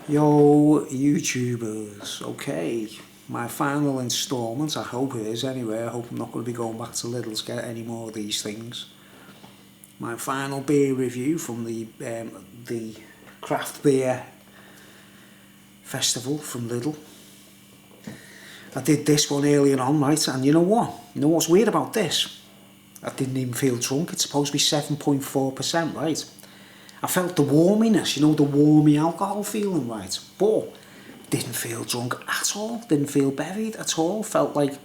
Yo, YouTubers, okay, my final instalment, I hope it is anyway, I hope I'm not going to be going back to Lidl to get any more of these things. My final beer review from the craft beer festival from Lidl. I did this one earlier on, right, and you know what? You know what's weird about this? I didn't even feel drunk, it's supposed to be 7.4%, right? I felt the warminess, you know, the warmy alcohol feeling, right? But didn't feel drunk at all, didn't feel bevied at all, felt like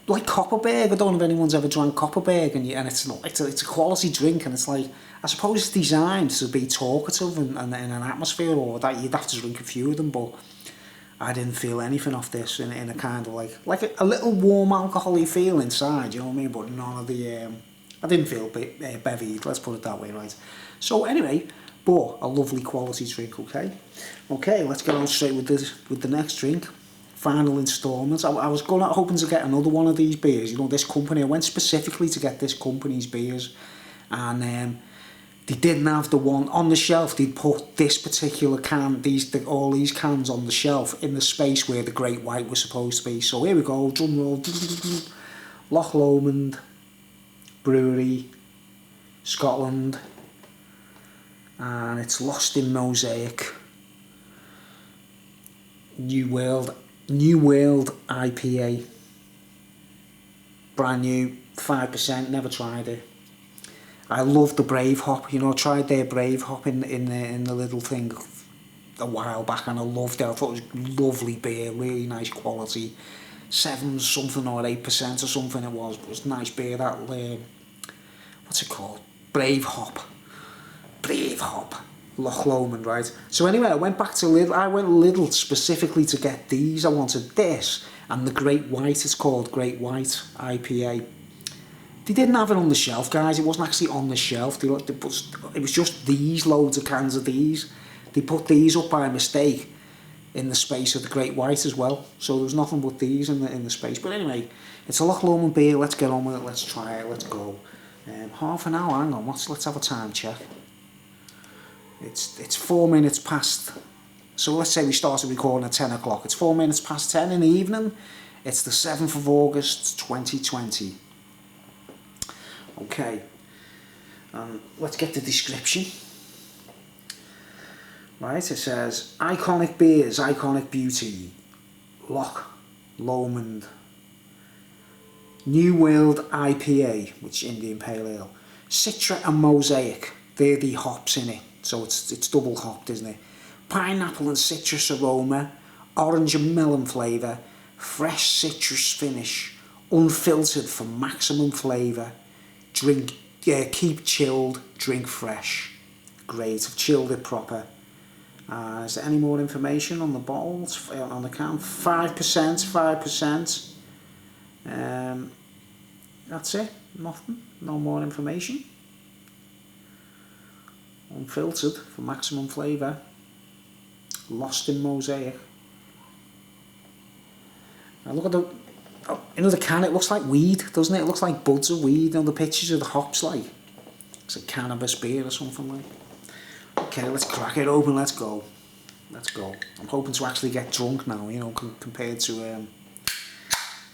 Copperberg. I don't know if anyone's ever drank Copperberg, and it's a quality drink, and it's like, I suppose it's designed to be talkative and in an atmosphere, or that you'd have to drink a few of them, but I didn't feel anything off this in a kind of like a little warm alcohol-y feel inside, you know what I mean? But none of the, I didn't feel bevied, let's put it that way, right? So anyway, but a lovely quality drink, okay? Okay, let's get on straight with the next drink. Final instalment. I was hoping to get another one of these beers, you know, this company. I went specifically to get this company's beers, and they didn't have the one on the shelf. They'd put this particular can, all these cans on the shelf in the space where the Great White was supposed to be. So here we go, drum roll. Loch Lomond Brewery, Scotland, and it's lost in Mosaic. New World IPA, brand new, 5%. Never tried it. I love the Brave Hop. You know, I tried their Brave Hop in the little thing a while back, and I loved it. I thought it was lovely beer, really nice quality. 7 something or 8% or something it was, but it was nice beer. That what's it called? Brave Hop. Loch Lomond, right? So anyway, I went back to Lidl. I went Lidl specifically to get these. I wanted this and the Great White. It's called Great White IPA. They didn't have it on the shelf, guys. It wasn't actually on the shelf. It was just these, loads of cans of these. They put these up by mistake in the space of the Great White as well. So there was nothing but these in the space. But anyway, it's a Loch Lomond beer. Let's get on with it. Let's try it. Let's go. Half an hour. Hang on. Let's have a time check. It's 4 minutes past. So let's say we started recording at 10 o'clock. It's 4 minutes past 10 in the evening. It's the 7th of August 2020. Okay. Let's get the description. Right, it says, iconic beers, iconic beauty. Loch Lomond. New World IPA, which is Indian Pale Ale. Citra and Mosaic, they're the hops in it. So it's double hopped, isn't it? Pineapple and citrus aroma, orange and melon flavour, fresh citrus finish, unfiltered for maximum flavour. Drink, keep chilled, drink fresh. Great, I've chilled it proper. Is there any more information on the bottles, on the can? 5%. That's it, nothing, no more information. Unfiltered for maximum flavour. Lost in Mosaic. Now look at the can. It looks like weed, doesn't it? It looks like buds of weed. You know, the pictures of the hops, like it's a cannabis beer or something like. Okay, let's crack it open. Let's go. I'm hoping to actually get drunk now. You know, compared to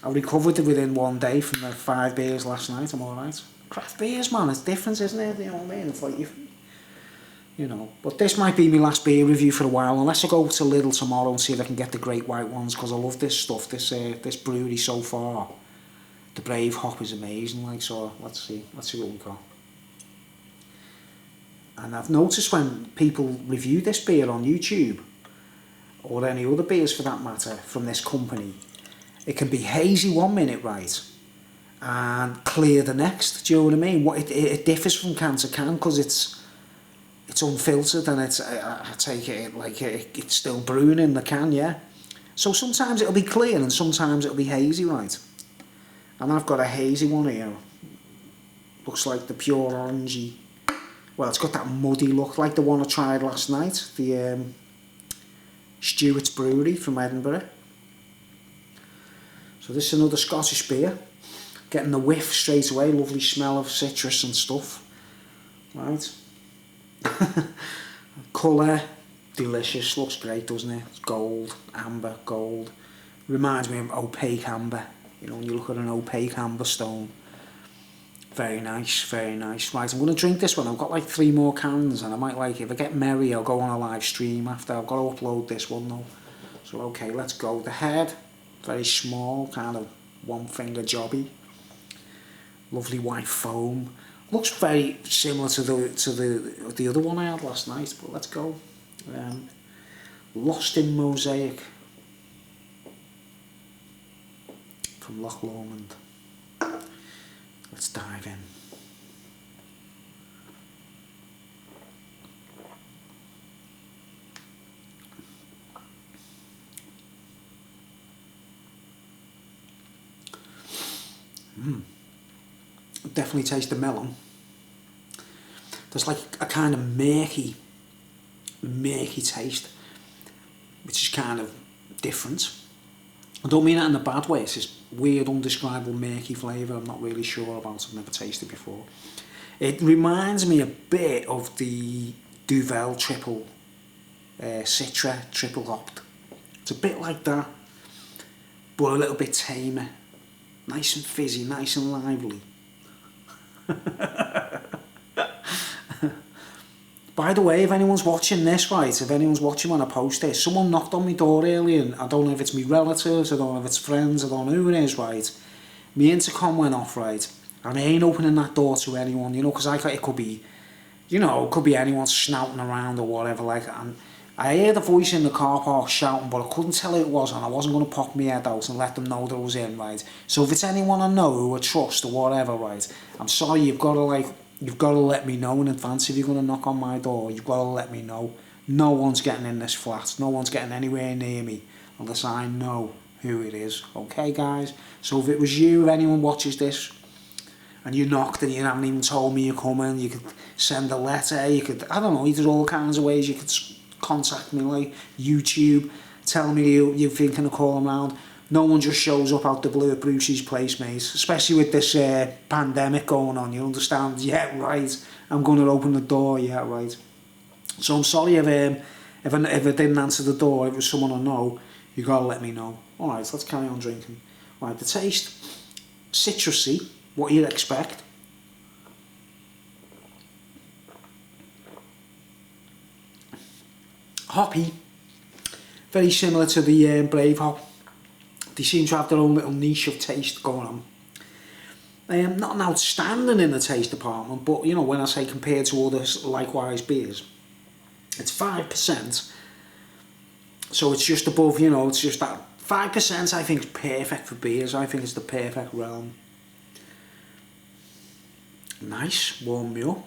I recovered within 1 day from the 5 beers last night. I'm all right. Craft beers, man, it's different, isn't it? You know what I mean? It's like you know, but this might be my last beer review for a while, unless I go to Lidl tomorrow and see if I can get the Great White ones, because I love this stuff, this brewery so far. The Brave Hop is amazing, like, so let's see what we got. And I've noticed when people review this beer on YouTube, or any other beers for that matter, from this company, it can be hazy 1 minute, right, and clear the next, do you know what I mean? It differs from can to can, because it's unfiltered, and I take it like it's still brewing in the can, yeah. So sometimes it'll be clear and sometimes it'll be hazy, right? And I've got a hazy one here. Looks like the pure orangey. Well, it's got that muddy look, like the one I tried last night, the Stewart's Brewery from Edinburgh. So this is another Scottish beer. Getting the whiff straight away, lovely smell of citrus and stuff. Right. Colour, delicious, looks great, doesn't it? It's gold, amber, gold. Reminds me of opaque amber. You know, when you look at an opaque amber stone. Very nice, very nice. Right, I'm going to drink this one. I've got like 3 more cans, and I might like, if I get merry, I'll go on a live stream after. I've got to upload this one though. So okay, let's go. The head, very small, kind of 1 finger jobby. Lovely white foam. Looks very similar to the other one I had last night, but let's go. Lost in Mosaic from Loch Lomond. Let's dive in. Definitely taste the melon. There's like a kind of murky taste, which is kind of different. I don't mean that in a bad way. It's this weird, undescribable, murky flavour I'm not really sure about. I've never tasted before. It reminds me a bit of the Duvel triple, Citra triple hopped. It's a bit like that, but a little bit tamer. Nice and fizzy, nice and lively. By the way, if anyone's watching this, right, if anyone's watching when I post this, someone knocked on my door earlier, and I don't know if it's my relatives, I don't know if it's friends, I don't know who it is, right. My intercom went off, right, and I ain't opening that door to anyone, you know, because it could be, you know, it could be anyone snouting around or whatever, like, and I heard a voice in the car park shouting, but I couldn't tell who it was, and I wasn't going to pop my head out and let them know that I was in, right. So if it's anyone I know who I trust or whatever, right, I'm sorry, you've got to let me know in advance if you're going to knock on my door. You've got to let me know. No one's getting in this flat. No one's getting anywhere near me unless I know who it is. Okay, guys? So if it was you, if anyone watches this, and you knocked and you haven't even told me you're coming, you could send a letter, you could, I don't know, there's all kinds of ways you could contact me, like YouTube, tell me you're thinking of calling round. No one just shows up out the blue at Brucey's place, mate. Especially with this pandemic going on, you understand? Yeah, right. I'm going to open the door, yeah, right. So I'm sorry if I didn't answer the door, if it was someone I know, you got to let me know. Alright, let's carry on drinking. Right, the taste, citrusy, what you'd expect. Hoppy, very similar to the Brave Hop. They seem to have their own little niche of taste going on. Not an outstanding in the taste department, but you know, when I say compared to other likewise beers, it's 5%. So it's just above, you know, it's just that 5% I think is perfect for beers. I think it's the perfect realm. Nice, warm me up.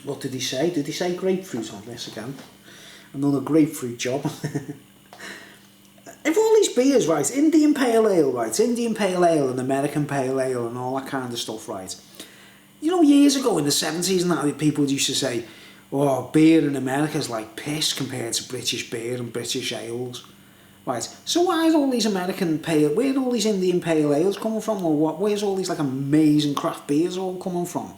What did he say? Did he say grapefruit on this again? Another grapefruit job. If all these beers, right, Indian Pale Ale, right, Indian Pale Ale and American Pale Ale and all that kind of stuff, right, you know, years ago in the 70s and that, people used to say, oh, beer in America is like piss compared to British beer and British ales, right, so why is all these American Pale, where are all these Indian Pale Ales coming from, or what, where's all these like amazing craft beers all coming from?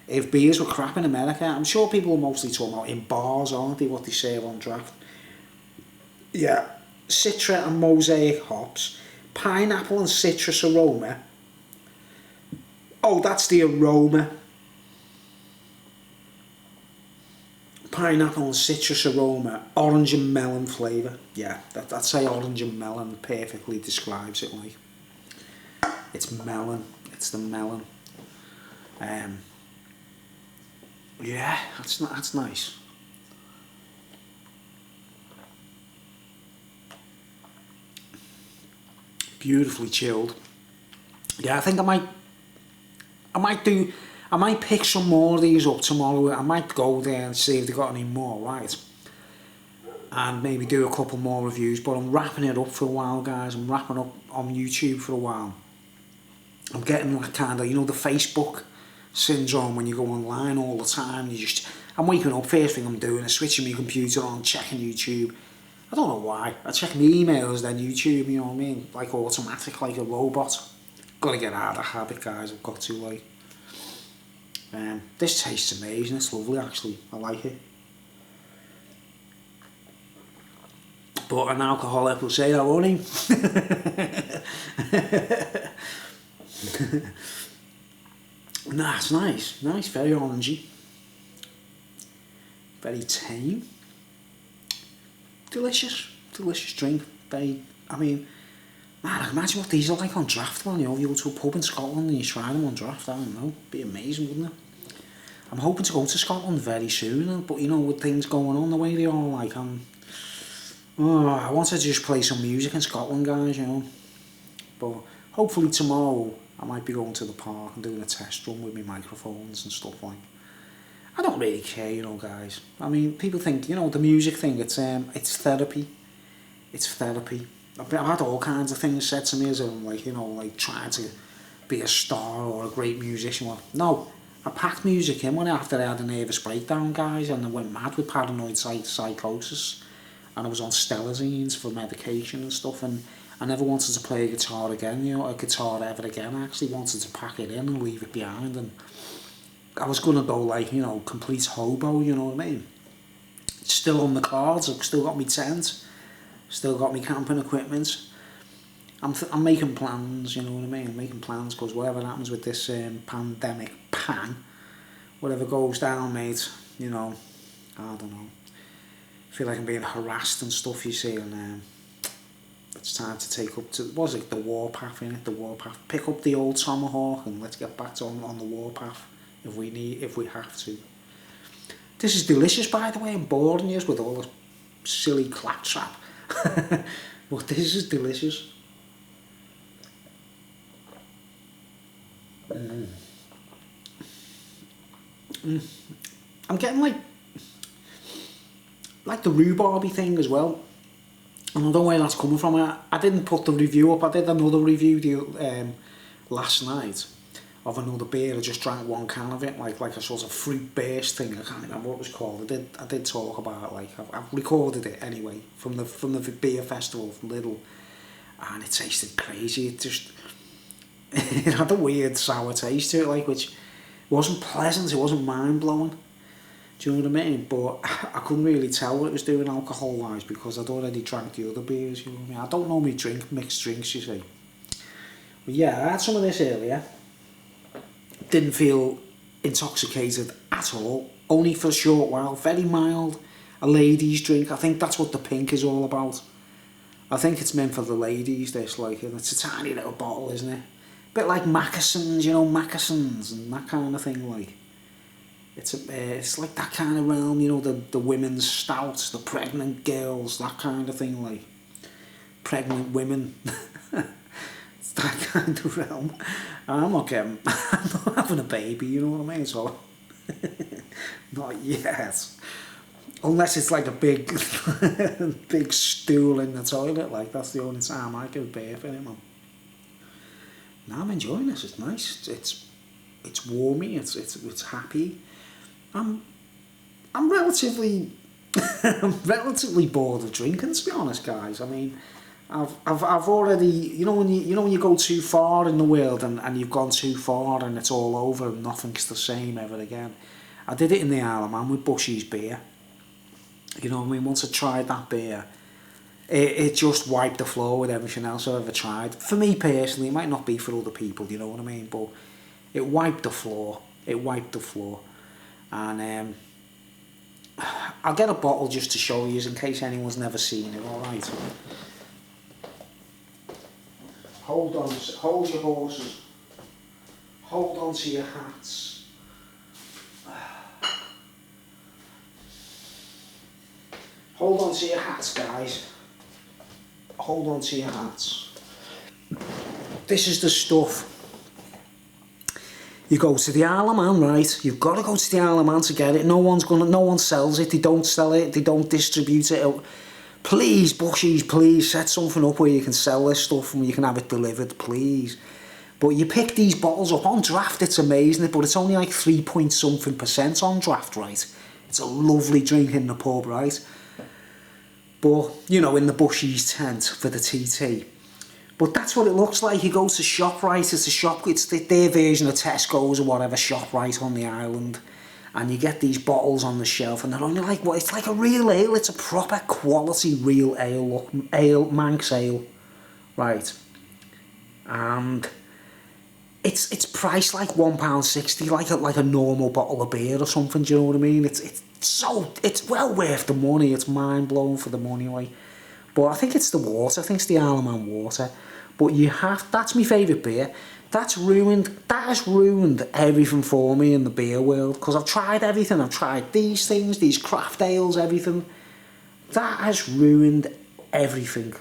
If beers were crap in America, I'm sure people are mostly talking about in bars, aren't they, what they serve on draft. Yeah. Citra and Mosaic hops, pineapple and citrus aroma. Oh, that's the aroma. Pineapple and citrus aroma, orange and melon flavour. Yeah, I'd say orange and melon perfectly describes it, like. It's melon, it's the melon. Yeah, that's nice. Beautifully chilled. Yeah, I think I might pick some more of these up tomorrow. I might go there and see if they've got any more, right? And maybe do a couple more reviews, but I'm wrapping it up for a while, guys. I'm wrapping up on YouTube for a while. I'm getting that kind of, you know, the Facebook syndrome when you go online all the time. I'm waking up, first thing I'm doing is switching my computer on, checking YouTube. I don't know why. I check my emails, then YouTube, you know what I mean? Like automatic, like a robot. Got to get out of that habit, guys. I've got to, like. This tastes amazing. It's lovely, actually. I like it. But an alcoholic will say that, won't he? Nah, it's nice. Nice, very orangey. Very tame. Delicious. Delicious drink. Very, I mean, man, I can imagine what these are like on draft, man. You know, you go to a pub in Scotland and you try them on draft, I don't know. Be amazing, wouldn't it? I'm hoping to go to Scotland very soon, but you know, with things going on the way they are, like, I want to just play some music in Scotland, guys, you know. But hopefully tomorrow I might be going to the park and doing a test run with my microphones and stuff like. I don't really care, you know, guys. I mean, people think, you know, the music thing, it's therapy. It's therapy. I've had all kinds of things said to me as I'm like, you know, like trying to be a star or a great musician. Well, no, I packed music in after I had a nervous breakdown, guys, and I went mad with paranoid psychosis, and I was on stelazines for medication and stuff, and I never wanted to play a guitar again, you know, a guitar ever again. I actually wanted to pack it in and leave it behind, and I was going to go like, you know, complete hobo, you know what I mean? It's still on the cards. I've still got my tent, still got my camping equipment. I'm making plans, you know what I mean? I'm making plans because whatever happens with this pandemic whatever goes down, mate, you know, I don't know. I feel like I'm being harassed and stuff, you see, and it's time to take up to, what was it, the warpath, innit? The warpath. Pick up the old tomahawk and let's get back on the warpath if we have to. This is delicious, by the way. I'm boring you with all the silly claptrap. But this is delicious. I'm getting like the rhubarby thing as well. I don't know where that's coming from. I didn't put the review up. I did another review last night of another beer. I just drank one can of it, like a sort of fruit based thing. I can't remember what it was called. I did talk about it. Like I've recorded it anyway from the beer festival from Lidl, and it tasted crazy. It just it had a weird sour taste to it, like, which wasn't pleasant. It wasn't mind blowing. Do you know what I mean? But I couldn't really tell what it was doing alcohol wise because I'd already drank the other beers. You know what I mean? I don't normally drink mixed drinks, you see. But yeah, I had some of this earlier. Didn't feel intoxicated at all. Only for a short while. Very mild. A ladies' drink. I think that's what the pink is all about. I think it's meant for the ladies, this, like, and it's a tiny little bottle, isn't it? A bit like moccasins, you know, moccasins and that kind of thing, like. It's like that kind of realm, you know, the women's stouts, the pregnant girls, that kind of thing, like. Pregnant women. It's that kind of realm. I'm not having a baby, you know what I mean? So, not yet. Unless it's like a big, big stool in the toilet, like, that's the only time I give birth in it, man. Now I'm enjoying this. It's nice. It's warmy. It's happy. I'm relatively I'm relatively bored of drinking, to be honest, guys. I mean, I've already, you know when you go too far in the world and you've gone too far and it's all over and nothing's the same ever again. I did it in the Isle of Man with Bushy's beer. You know what I mean? Once I tried that beer, it just wiped the floor with everything else I've ever tried. For me personally, it might not be for other people, you know what I mean? But it wiped the floor. It wiped the floor. And I'll get a bottle just to show you in case anyone's never seen it, alright? Hold on, hold your horses. Hold on to your hats. Hold on to your hats, guys. Hold on to your hats. This is the stuff. You go to the Isle of Man, right? You've got to go to the Isle of Man to get it. No one sells it. They don't sell it. They don't distribute it. Please, Bushies, please set something up where you can sell this stuff and you can have it delivered, please. But you pick these bottles up on draft. It's amazing, but it's only like 3-point-something% on draft, right? It's a lovely drink in the pub, right? But, you know, in the Bushies tent for the TT. But that's what it looks like. You go to ShopRite, it's their version of Tesco's or whatever, ShopRite on the island. and you get these bottles on the shelf, and they're only like, what, it's like a real ale, it's a proper quality real ale, Manx ale, right, and it's priced like £1.60, like a normal bottle of beer or something, do you know what I mean? It's well worth the money, it's mind blowing for the money, like. But I think it's the water, I think it's the Isle of Man water. But that's my favourite beer. That has ruined everything for me in the beer world, because I've tried everything, I've tried these things, these craft ales, everything. That has ruined everything.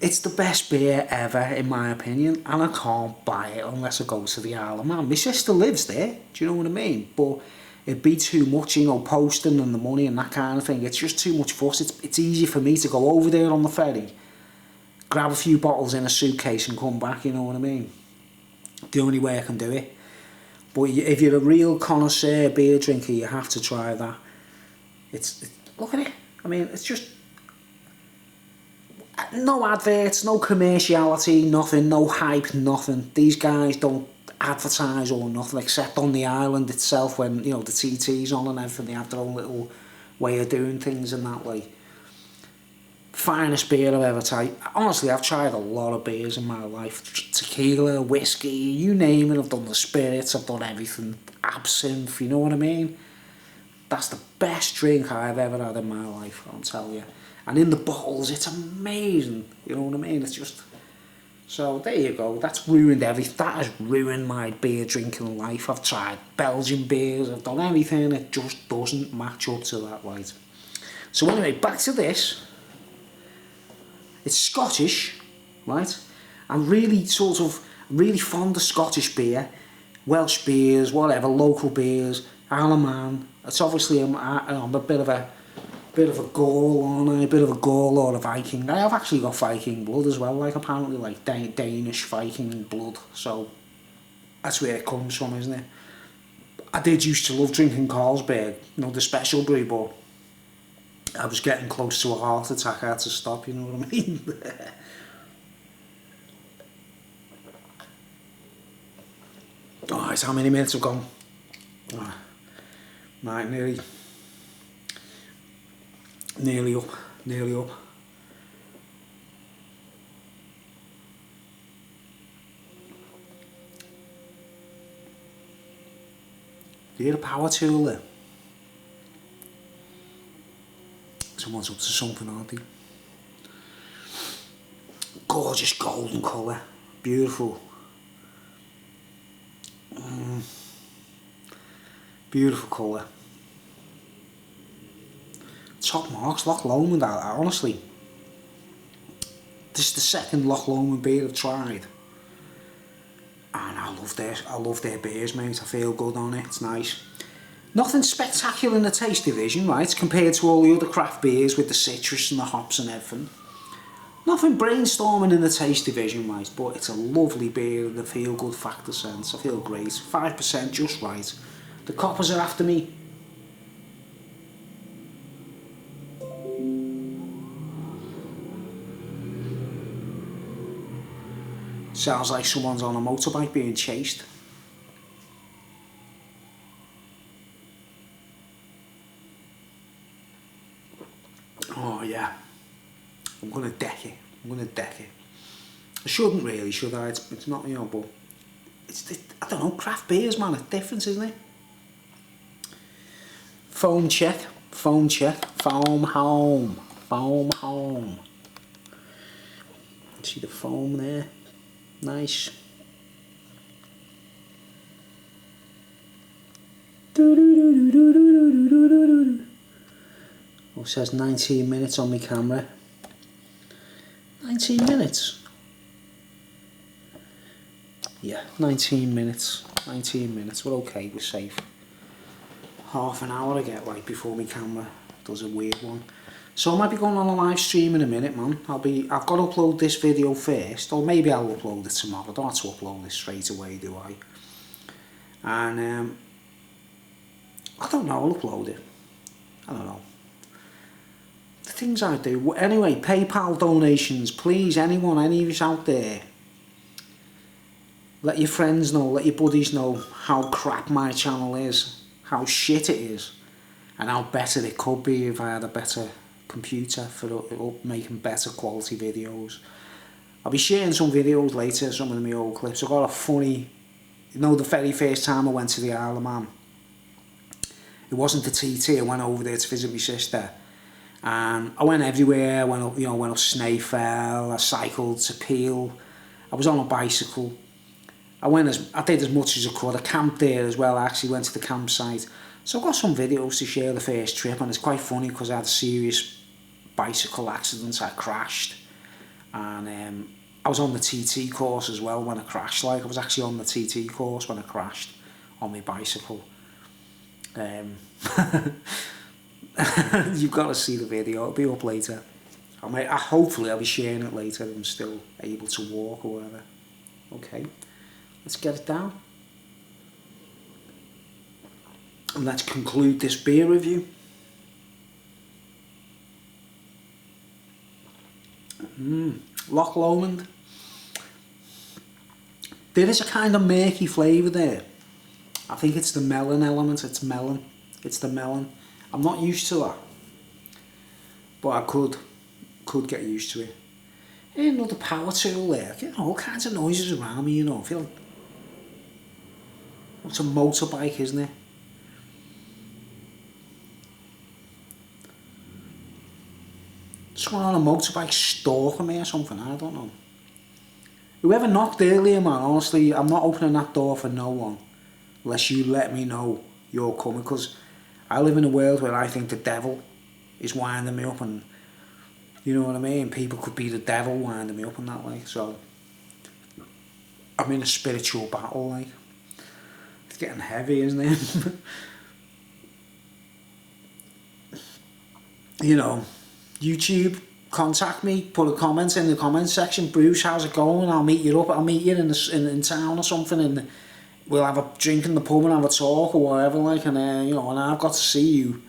It's the best beer ever, in my opinion, and I can't buy it unless I go to the Isle of Man. My sister lives there, do you know what I mean? But it'd be too much, you know, posting and the money and that kind of thing. It's just too much fuss. It's easy for me to go over there on the ferry, grab a few bottles in a suitcase and come back, you know what I mean? The only way I can do it. But if you're a real connoisseur beer drinker, you have to try that. Look at it. I mean, it's just... No adverts, no commerciality, nothing, no hype, nothing. These guys don't advertise or nothing, except on the island itself when, you know, the TT's on and everything. They have their own little way of doing things in that way. Finest beer I've ever tried. Honestly, I've tried a lot of beers in my life. Tequila, whiskey, you name it. I've done the spirits, I've done everything. Absinthe, you know what I mean? That's the best drink I've ever had in my life, I'll tell you. And in the bottles, it's amazing. You know what I mean? It's just... So, there you go. That's ruined everything. That has ruined my beer drinking life. I've tried Belgian beers. I've done everything. It just doesn't match up to that, right? So, anyway, back to this. It's Scottish, right? I'm really really fond of Scottish beer. Welsh beers, whatever, local beers, Isle of Man. It's obviously, I'm a bit of a Gaul, aren't I? A bit of a Gaul or a Viking. I have actually got Viking blood as well, like apparently like Danish Viking blood. So that's where it comes from, isn't it? I did used to love drinking Carlsberg, you know, the special brew, but I was getting close to a heart attack. I had to stop, you know what I mean? Alright, how many minutes have gone? Oh, right, nearly up. Do you hear a power tool there? Someone's up to something, aren't they? Gorgeous golden colour. Beautiful. Beautiful colour. Top marks, Loch Lomond. I honestly, this is the second Loch Lomond beer I've tried, and I love their beers, mate. I feel good on it. It's nice. Nothing spectacular in the taste division, right, compared to all the other craft beers with the citrus and the hops and everything. Nothing brainstorming in the taste division, right, but it's a lovely beer in the feel good factor sense. I feel great. 5%, just right. The coppers are after me. Sounds like someone's on a motorbike being chased. Oh yeah, I'm gonna deck it. I shouldn't really, should I? It's not, you know, but I don't know, craft beers, man, it's different, isn't it? Foam check. Foam home. See the foam there? Nice. Oh, it says 19 minutes on my camera. 19 minutes. Yeah, 19 minutes. 19 minutes. We're okay, we're safe. Half an hour I get right before my camera does a weird one. So I might be going on a live stream in a minute, man. I've got to upload this video first, or maybe I'll upload it tomorrow. I don't have to upload it straight away, do I? And I don't know, I'll upload it. I don't know. The things I do. Anyway, PayPal donations, please, anyone, any of you out there. Let your friends know, let your buddies know how crap my channel is, how shit it is, and how better it could be if I had a better computer for making better quality videos. I'll be sharing some videos later, some of my old clips. I got a funny, you know, the very first time I went to the Isle of Man, it wasn't the TT, I went over there to visit my sister. And I went everywhere, I went up, you know, went up Snaefell, I cycled to Peel, I was on a bicycle. I did as much as I could. I camped there as well. I actually went to the campsite. So I've got some videos to share the first trip, and it's quite funny because I had a serious bicycle accident. I crashed, and I was on the TT course as well when I crashed. Like, I was actually on the TT course when I crashed on my bicycle. You've got to see the video. It'll be up later. Hopefully I'll be sharing it later and I'm still able to walk or whatever. Okay. Let's get it down. And let's conclude this beer review. Loch Lomond. There is a kind of murky flavour there. I think it's the melon element. It's melon. It's the melon. I'm not used to that. But I could get used to it. Another power tool there. You know, all kinds of noises around me, you know. I feel like it's a motorbike, isn't it? Someone on a motorbike stalking me or something, I don't know. Whoever knocked earlier, man, honestly, I'm not opening that door for no one. Unless you let me know you're coming, because I live in a world where I think the devil is winding me up, and you know what I mean? People could be the devil winding me up and that, like, so I'm in a spiritual battle, like. It's getting heavy, isn't it? You know, YouTube, contact me, put a comment in the comment section. Bruce, how's it going? I'll meet you up. I'll meet you in town or something, and we'll have a drink in the pub and have a talk or whatever, like. And you know, and I've got to see you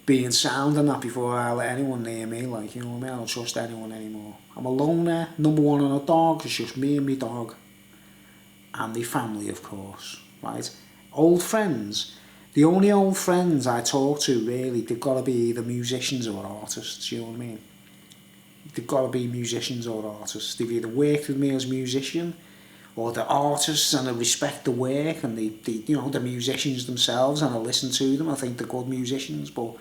being sound and that before I let anyone near me, like, you know what I mean? I don't trust anyone anymore. I'm a loner. Number one on a dog. It's just me and my dog. And the family, of course, right? Old friends. The only old friends I talk to, really, they've got to be either musicians or artists, you know what I mean? They've got to be musicians or artists. They've either worked with me as a musician, or they're artists and I respect the work, and they you know, they're musicians themselves and I listen to them. I think they're good musicians, but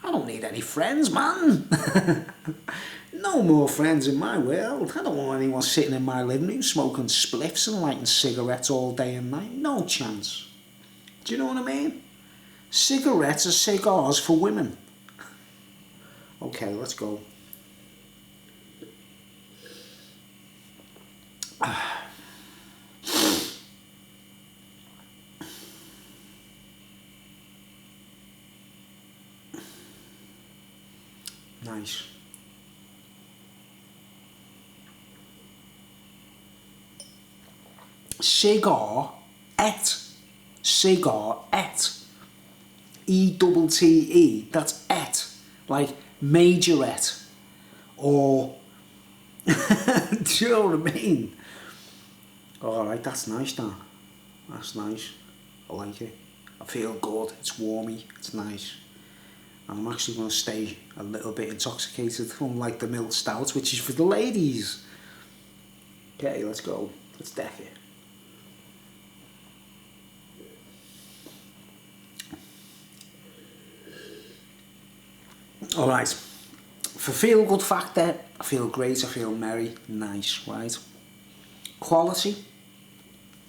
I don't need any friends, man. No more friends in my world. I don't want anyone sitting in my living room smoking spliffs and lighting cigarettes all day and night. No chance. Do you know what I mean? Cigarettes are cigars for women. Okay, let's go. Nice. Cigarette. E-double-T-E. That's et. Like majorette. Or... Do you know what I mean? Alright, that's nice, Dan. That's nice. I like it. I feel good. It's warmy. It's nice. And I'm actually going to stay a little bit intoxicated, unlike the milk stout, which is for the ladies. Okay, let's go. Let's deck it. Alright, for feel good factor, I feel great, I feel merry, nice, right? Quality,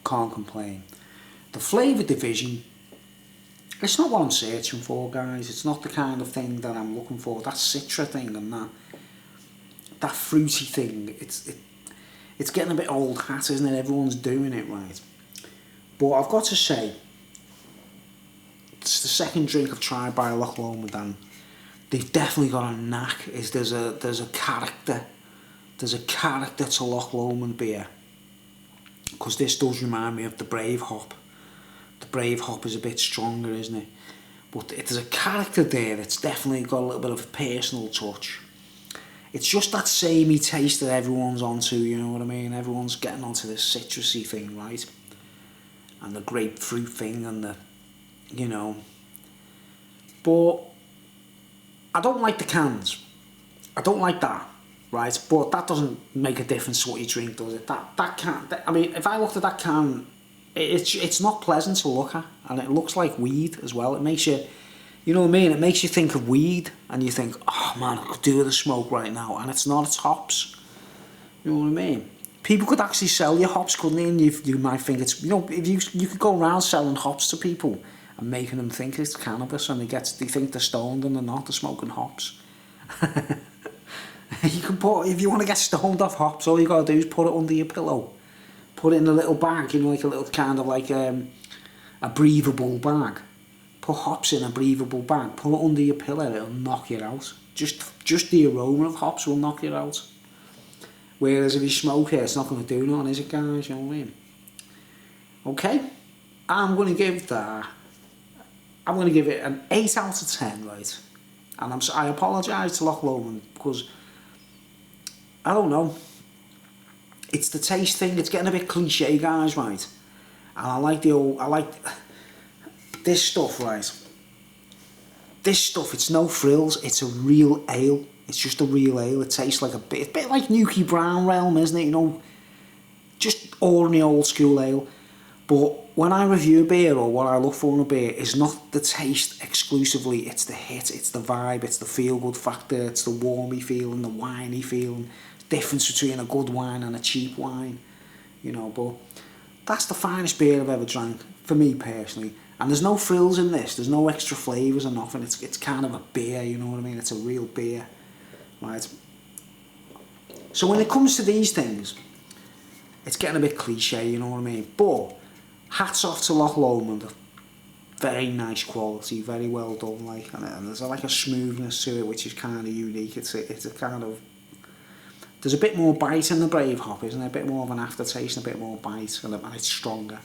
can't complain. The flavour division, it's not what I'm searching for, guys. It's not the kind of thing that I'm looking for. That citra thing and that fruity thing, it's getting a bit old hat, isn't it? Everyone's doing it, right? But I've got to say, it's the second drink I've tried by Loch Lomond, and they've definitely got a knack. There's a character. There's a character to Loch Lomond beer. Because this does remind me of the Brave Hop. The Brave Hop is a bit stronger, isn't it? But there's a character there. It's definitely got a little bit of a personal touch. It's just that samey taste that everyone's onto, you know what I mean? Everyone's getting onto this citrusy thing, right? And the grapefruit thing and the, you know. But I don't like the cans. I don't like that, right? But that doesn't make a difference to what you drink, does it? That can, I mean, if I looked at that can, it's not pleasant to look at, and it looks like weed as well. It makes you, you know what I mean? It makes you think of weed, and you think, oh man, I could do with a smoke right now. And it's not, it's hops. You know what I mean? People could actually sell you hops, couldn't they? And you might think it's, you know, if you could go around selling hops to people and making them think it's cannabis, and they think they're stoned and they're not, they're smoking hops. You can put, if you want to get stoned off hops, all you gotta do is put it under your pillow. Put it in a little bag, you know, like a little kind of like a breathable bag. Put hops in a breathable bag, put it under your pillow, it'll knock you out. Just the aroma of hops will knock you out. Whereas if you smoke it, it's not going to do nothing, is it, guys? You know what I mean? Okay, I'm going to give it an 8 out of 10, right? And I apologise to Loch Lomond because, I don't know, it's the taste thing, it's getting a bit cliche, guys, right? And I like this stuff, right? This stuff, it's no frills, it's a real ale. It's just a real ale. It tastes like a bit like Nuki Brown realm, isn't it? You know, just ordinary old school ale. But when I review a beer, or what I look for in a beer, is not the taste exclusively. It's the hit, it's the vibe, it's the feel-good factor, it's the warmy feeling, the winey feeling. Difference between a good wine and a cheap wine, you know. But that's the finest beer I've ever drank, for me personally. And there's no frills in this. There's no extra flavours or nothing. It's kind of a beer, you know what I mean? It's a real beer. Right. So when it comes to these things, it's getting a bit cliche, you know what I mean? But hats off to Loch Lomond. Very nice quality, very well done, like, and there's like a smoothness to it which is kind of unique. It's a kind of, there's a bit more bite in the Brave hop, isn't there? A bit more of an aftertaste, and a bit more bite, and it's stronger.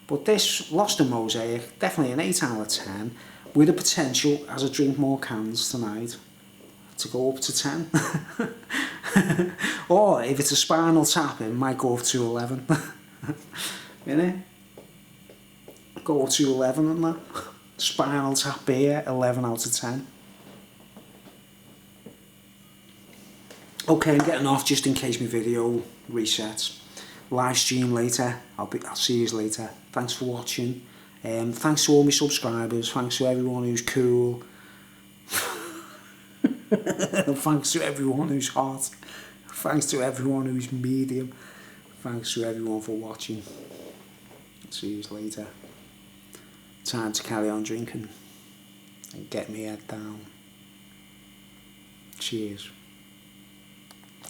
But this Lost in Mosaic, definitely an 8 out of 10, with the potential, as I drink more cans tonight, to go up to 10. Or if it's a Spinal Tap, it might go up to 11. You know? Go up to 11 and that. Spinal Tap beer, 11 out of 10. Okay, I'm getting off just in case my video resets. Live stream later. I'll see you later. Thanks for watching. Thanks to all my subscribers. Thanks to everyone who's cool. Thanks to everyone who's hot. Thanks to everyone who's medium. Thanks to everyone for watching. See you later. Time to carry on drinking and get me head down. Cheers.